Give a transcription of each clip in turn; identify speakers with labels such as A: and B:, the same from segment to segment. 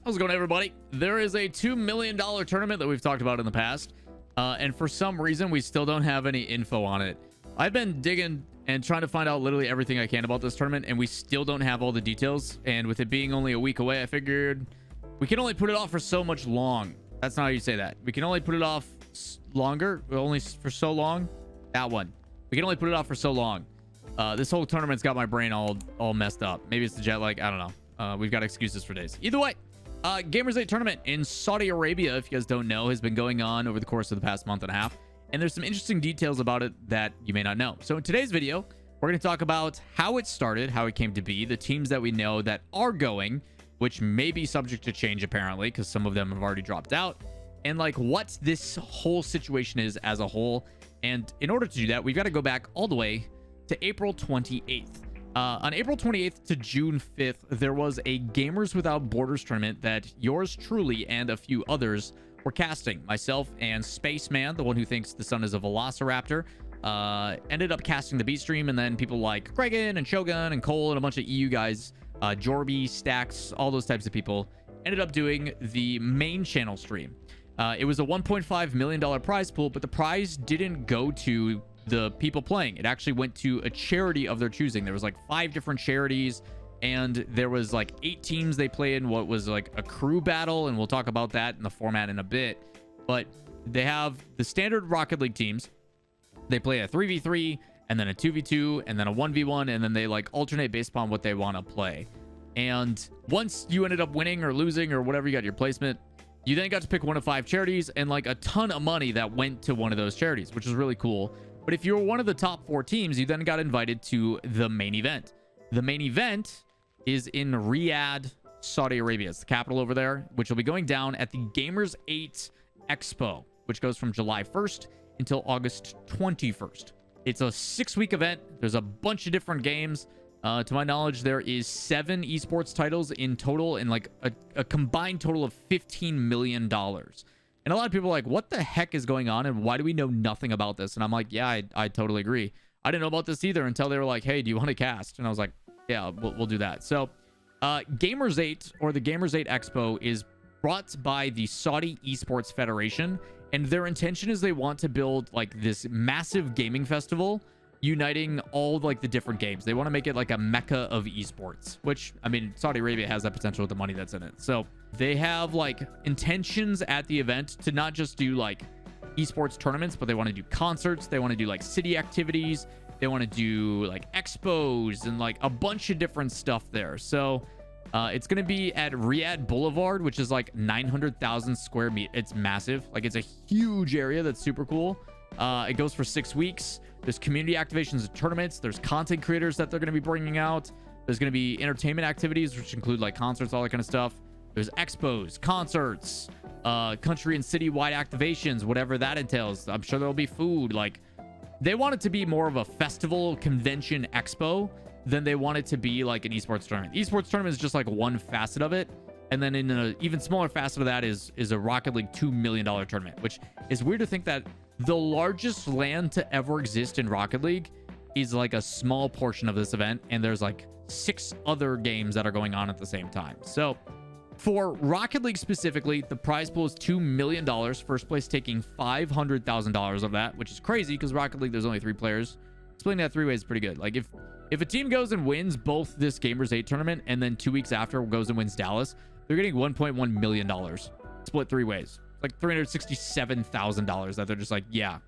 A: How's it going, everybody? There is a $2 million tournament that we've talked about in the past, and for some reason we still don't have any info on it. I've been digging and trying to find out literally everything I can about this tournament, and we still don't have all the details. And with it being only a week away, I figured we can only put it off for so much long. That's not how you say that. We can only put it off longer, only for so long. That one. We can only put it off for so long. This whole tournament's got my brain all messed up. Maybe it's the jet lag. I don't know. We've got excuses for days. Either way, Gamers8 tournament in Saudi Arabia, if you guys don't know, has been going on over the course of the past month and a half. And there's some interesting details about it that you may not know. So in today's video, we're going to talk about how it started, how it came to be, the teams that we know that are going, which may be subject to change apparently, because some of them have already dropped out, and like what this whole situation is as a whole. And in order to do that, we've got to go back all the way to April 28th. On April 28th to June 5th, there was a Gamers Without Borders tournament that yours truly and a few others were casting. Myself and Spaceman, the one who thinks the sun is a velociraptor, ended up casting the beat stream, and then people like Gregan and Shogun and Cole and a bunch of EU guys, Jorby, Stacks, all those types of people, ended up doing the main channel stream. It was a $1.5 million prize pool, but the prize didn't go to the people playing. It actually went to a charity of their choosing. There was like 5 different charities, and there was like 8 teams they played in what was like a crew battle, and we'll talk about that in the format in a bit. But they have the standard Rocket League teams. They play a 3v3 and then a 2v2 and then a 1v1, and then they like alternate based upon what they want to play. And once you ended up winning or losing or whatever, you got your placement, you then got to pick one of 5 charities, and like a ton of money that went to one of those charities, which is really cool. But if you were one of the top 4 teams, you then got invited to the main event. The main event is in Riyadh, Saudi Arabia. It's the capital over there, which will be going down at the Gamers8 Expo, which goes from July 1st until August 21st. It's a 6-week event. There's a bunch of different games. To my knowledge, there is 7 esports titles in total, and like a combined total of $15 million. And a lot of people are like, what the heck is going on, and why do we know nothing about this? And I'm like, yeah, I totally agree. I didn't know about this either until they were like, hey, do you want to cast? And I was like, yeah, we'll do that. So Gamers8, or the Gamers8 Expo, is brought by the Saudi Esports Federation, and their intention is they want to build like this massive gaming festival uniting all like the different games. They want to make it like a mecca of esports, which, I mean, Saudi Arabia has that potential with the money that's in it. So they have like intentions at the event to not just do like esports tournaments, but they want to do concerts. They want to do like city activities. They want to do like expos and like a bunch of different stuff there. So it's going to be at Riyadh Boulevard, which is like 900,000 square meters. It's massive. Like, it's a huge area that's super cool. It goes for 6 weeks. There's community activations and tournaments. There's content creators that they're going to be bringing out. There's going to be entertainment activities, which include like concerts, all that kind of stuff. There's expos, concerts, country and city-wide activations, whatever that entails. I'm sure there'll be food. Like, they want it to be more of a festival, convention, expo than they want it to be like an esports tournament. Esports tournament is just like one facet of it. And then in an even smaller facet of that is a Rocket League $2 million tournament, which is weird to think that the largest LAN to ever exist in Rocket League is like a small portion of this event, and there's like 6 other games that are going on at the same time. So for Rocket League specifically, the prize pool is $2 million. First place taking $500,000 of that, which is crazy because Rocket League, there's only 3 players. Splitting that 3 ways is pretty good. Like, if a team goes and wins both this Gamers8 tournament and then 2 weeks after goes and wins Dallas, they're getting $1.1 million split 3 ways. Like $367,000 that they're just like, yeah,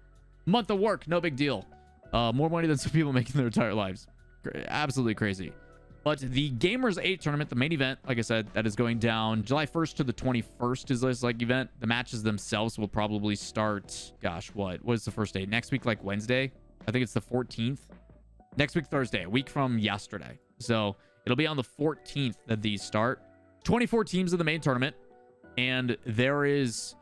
A: month of work, no big deal. More money than some people make in their entire lives. Absolutely crazy. But the Gamers8 tournament, the main event, like I said, that is going down July 1st to the 21st is this like event. The matches themselves will probably start, gosh, what is the first day? Next week, like Wednesday. I think it's the 14th. Next week, Thursday, a week from yesterday. So it'll be on the 14th that these start. 24 teams in the main tournament, and there is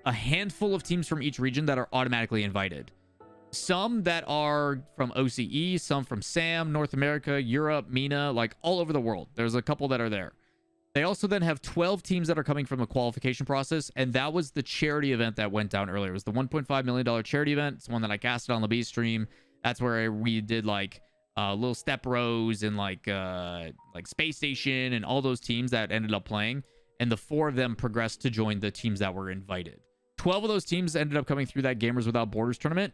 A: a handful of teams from each region that are automatically invited. Some that are from OCE, some from SAM, North America, Europe, MENA, like all over the world. There's a couple that are there. They also then have 12 teams that are coming from the qualification process, and that was the charity event that went down earlier. It was the $1.5 million charity event. It's one that I casted on the B stream. That's where we did like little Step Rose and like Space Station and all those teams that ended up playing. and the 4 of them progressed to join the teams that were invited. 12 of those teams ended up coming through that Gamers Without Borders tournament.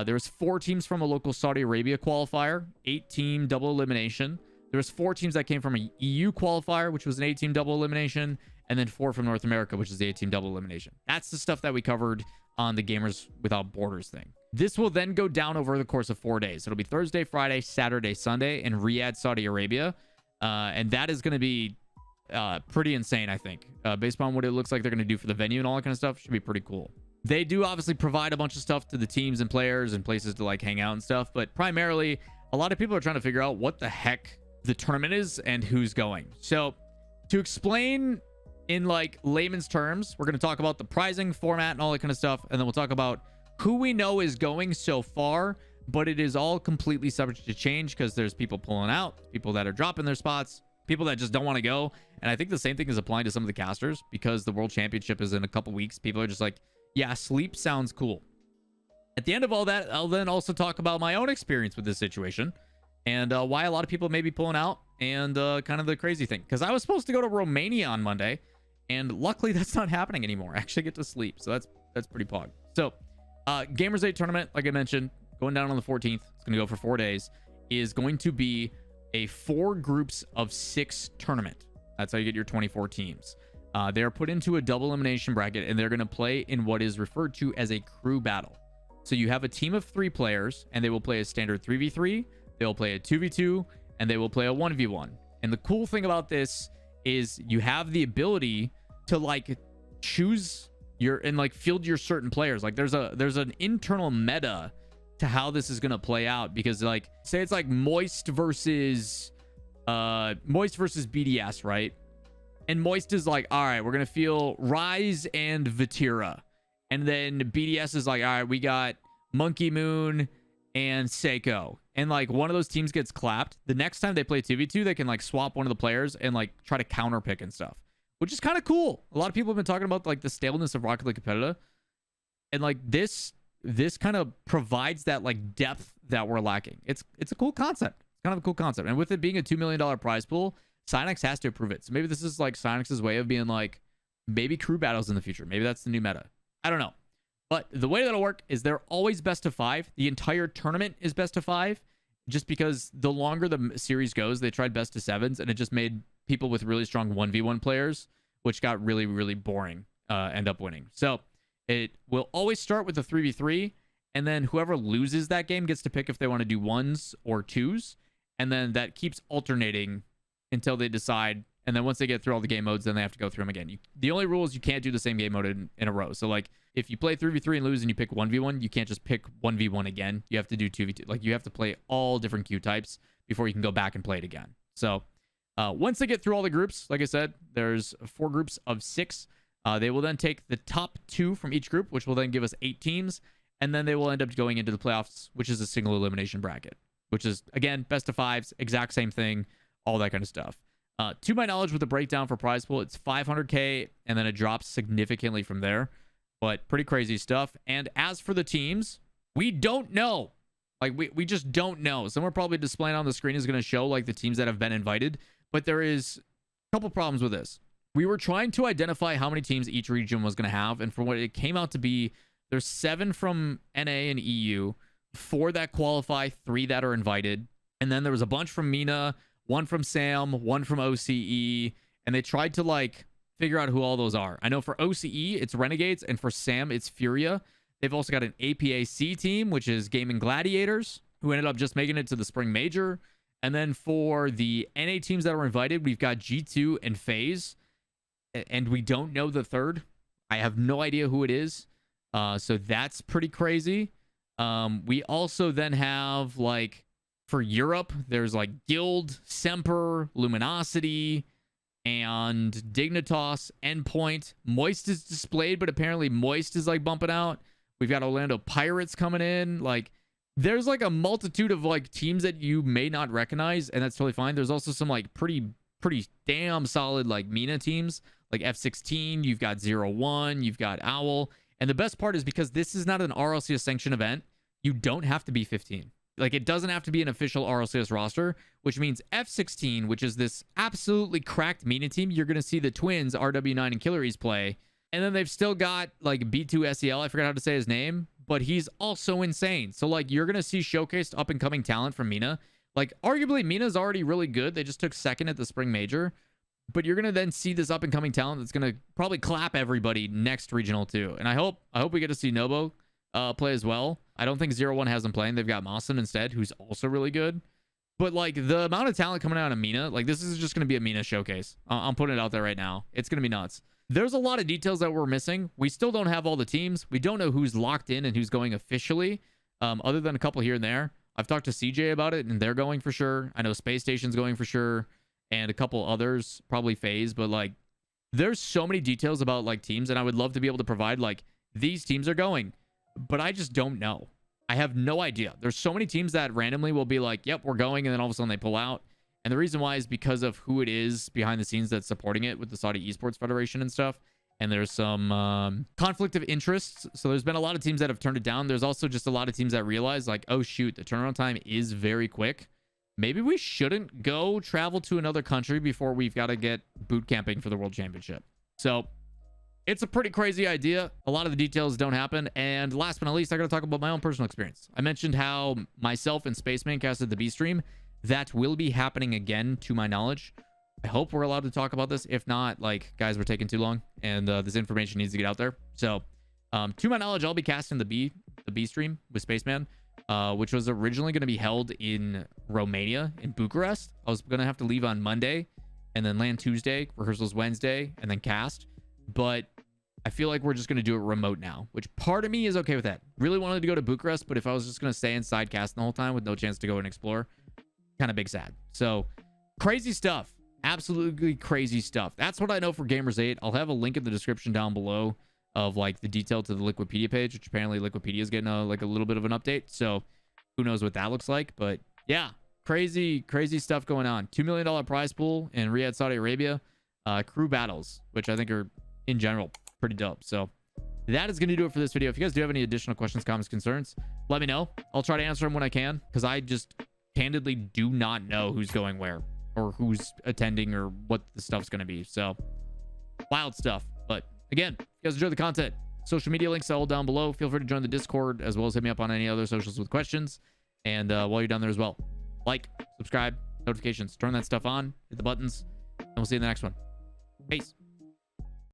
A: There's 4 teams from a local Saudi Arabia qualifier, 8-team double elimination. There's 4 teams that came from a EU qualifier, which was an 8-team double elimination, and then 4 from North America, which is the 8-team double elimination. That's the stuff that we covered on the Gamers Without Borders thing. This will then go down over the course of 4 days. It'll be Thursday, Friday, Saturday, Sunday in Riyadh, Saudi Arabia. And that is going to be pretty insane, I think. Based on what it looks like they're going to do for the venue and all that kind of stuff, should be pretty cool. They do obviously provide a bunch of stuff to the teams and players and places to like hang out and stuff, but primarily a lot of people are trying to figure out what the heck the tournament is and who's going. So to explain in like layman's terms, we're going to talk about the prizing format and all that kind of stuff, and then we'll talk about who we know is going so far, but it is all completely subject to change because there's people pulling out, people that are dropping their spots, people that just don't want to go. And I think the same thing is applying to some of the casters because the World Championship is in a couple weeks. People are just like, yeah, sleep sounds cool. At the end of all that, I'll then also talk about my own experience with this situation and why a lot of people may be pulling out and kind of the crazy thing. Because I was supposed to go to Romania on Monday, and luckily that's not happening anymore. I actually get to sleep, so that's pretty pog. So Gamers8 tournament, like I mentioned, going down on the 14th. It's going to go for 4 days. Is going to be a 4 groups of 6 tournament. That's how you get your 24 teams. They are put into a double elimination bracket, and they're going to play in what is referred to as a crew battle. So you have a team of 3 players, and they will play a standard 3v3, they'll play a 2v2, and they will play a 1v1. And the cool thing about this is you have the ability to like choose your and like field your certain players. Like there's an internal meta to how this is going to play out, because like say it's like Moist versus BDS, right? And Moist is like, all right, we're going to feel Rise and Vatira. And then BDS is like, all right, we got Monkey Moon and Seiko. And like one of those teams gets clapped. The next time they play 2v2, they can like swap one of the players and like try to counter pick and stuff, which is kind of cool. A lot of people have been talking about like the staleness of Rocket League competitive. And like this kind of provides that like depth that we're lacking. It's a cool concept. It's kind of a cool concept. And with it being a $2 million prize pool, Synex has to approve it. So maybe this is like Synex's way of being like, maybe crew battles in the future. Maybe that's the new meta. I don't know. But the way that'll work is they're always best of 5. The entire tournament is best of 5. Just because the longer the series goes, they tried best of 7s, and it just made people with really strong 1v1 players, which got really, really boring, end up winning. So it will always start with a 3v3, and then whoever loses that game gets to pick if they want to do 1s or 2s, and then that keeps alternating until they decide. And then once they get through all the game modes, then they have to go through them again. The only rule is you can't do the same game mode in a row. So like if you play 3v3 and lose and you pick 1v1, you can't just pick 1v1 again. You have to do 2v2. Like you have to play all different queue types before you can go back and play it again. So once they get through all the groups, like I said, there's 4 groups of 6. They will then take the top 2 from each group, which will then give us 8 teams. And then they will end up going into the playoffs, which is a single elimination bracket, which is, again, best of 5s, exact same thing, all that kind of stuff. To my knowledge, with the breakdown for prize pool, it's 500K, and then it drops significantly from there. But pretty crazy stuff. And as for the teams, we don't know. Like, we just don't know. Somewhere probably displaying on the screen is going to show, like, the teams that have been invited. But there is a couple problems with this. We were trying to identify how many teams each region was going to have. And for what it came out to be, there's 7 from NA and EU, 4 that qualify, 3 that are invited. And then there was a bunch from MENA, 1 from SAM, 1 from OCE, and they tried to like figure out who all those are. I know for OCE, it's Renegades, and for SAM, it's Furia. They've also got an APAC team, which is Gaming Gladiators, who ended up just making it to the Spring Major. And then for the NA teams that were invited, we've got G2 and FaZe, and we don't know the third. I have no idea who it is. So that's pretty crazy. We also then have like, for Europe, there's like Guild, Semper, Luminosity, and Dignitas, Endpoint. Moist is displayed, but apparently Moist is like bumping out. We've got Orlando Pirates coming in. Like, there's like a multitude of like teams that you may not recognize, and that's totally fine. There's also some like pretty damn solid like MENA teams, like F16. You've got 0-1. You've got OWL. And the best part is because this is not an RLCS sanctioned event, you don't have to be 15. Like, it doesn't have to be an official RLCS roster, which means F16, which is this absolutely cracked MENA team, you're going to see the twins, RW9 and Killeries play. And then they've still got, like, B2 SEL. I forgot how to say his name, but he's also insane. So, like, you're going to see showcased up-and-coming talent from MENA. Like, arguably, MENA's already really good. They just took second at the Spring Major. But you're going to then see this up-and-coming talent that's going to probably clap everybody next Regional 2. And I hope we get to see Nobo play as well. I don't think 0-1 has him playing. They've got Mawson instead, who's also really good. But, like, the amount of talent coming out of MENA, like, this is just going to be a MENA showcase. I'm putting it out there right now. It's going to be nuts. There's a lot of details that we're missing. We still don't have all the teams. We don't know who's locked in and who's going officially, other than a couple here and there. I've talked to CJ about it, and they're going for sure. I know Space Station's going for sure, and a couple others, probably FaZe. But, like, there's so many details about, like, teams, and I would love to be able to provide, like, these teams are going. But I just don't know. I have no idea. There's so many teams that randomly will be like, yep, we're going, and then all of a sudden they pull out. And the reason why is because of who it is behind the scenes that's supporting it with the Saudi Esports Federation and stuff. And there's some conflict of interests. So there's been a lot of teams that have turned it down. There's also just a lot of teams that realize, like, oh, shoot, the turnaround time is very quick. Maybe we shouldn't go travel to another country before we've got to get boot camping for the World Championship. So it's a pretty crazy idea. A lot of the details don't happen. And last but not least, I got to talk about my own personal experience. I mentioned how myself and Spaceman casted the B stream. That will be happening again, to my knowledge. I hope we're allowed to talk about this. If not, like, guys, we're taking too long, and this information needs to get out there. So, to my knowledge, I'll be casting the B stream with Spaceman, which was originally going to be held in Romania, in Bucharest. I was going to have to leave on Monday, and then land Tuesday, rehearsals Wednesday, and then cast. But I feel like we're just going to do it remote now, which part of me is okay with that. Really wanted to go to Bucharest, but if I was just going to stay inside casting the whole time with no chance to go and explore, kind of big sad. So crazy stuff. Absolutely crazy stuff. That's what I know for Gamers8. I'll have a link in the description down below of, like, the detail to the Liquipedia page, which apparently Liquipedia is getting a little bit of an update. So who knows what that looks like. But yeah, crazy stuff going on. $2 million prize pool in Riyadh, Saudi Arabia. Crew battles, which I think are in general pretty dope. So that is going to do it for this video. If you guys do have any additional questions, comments, concerns, let me know. I'll try to answer them when I can, because I just candidly do not know who's going where or who's attending or what the stuff's going to be. So wild stuff. But again, if you guys enjoy the content, social media links all down below. Feel free to join the Discord, as well as hit me up on any other socials with questions. And while you're down there as well, like, subscribe, notifications, turn that stuff on, hit the buttons, and we'll see you in the next one. Peace.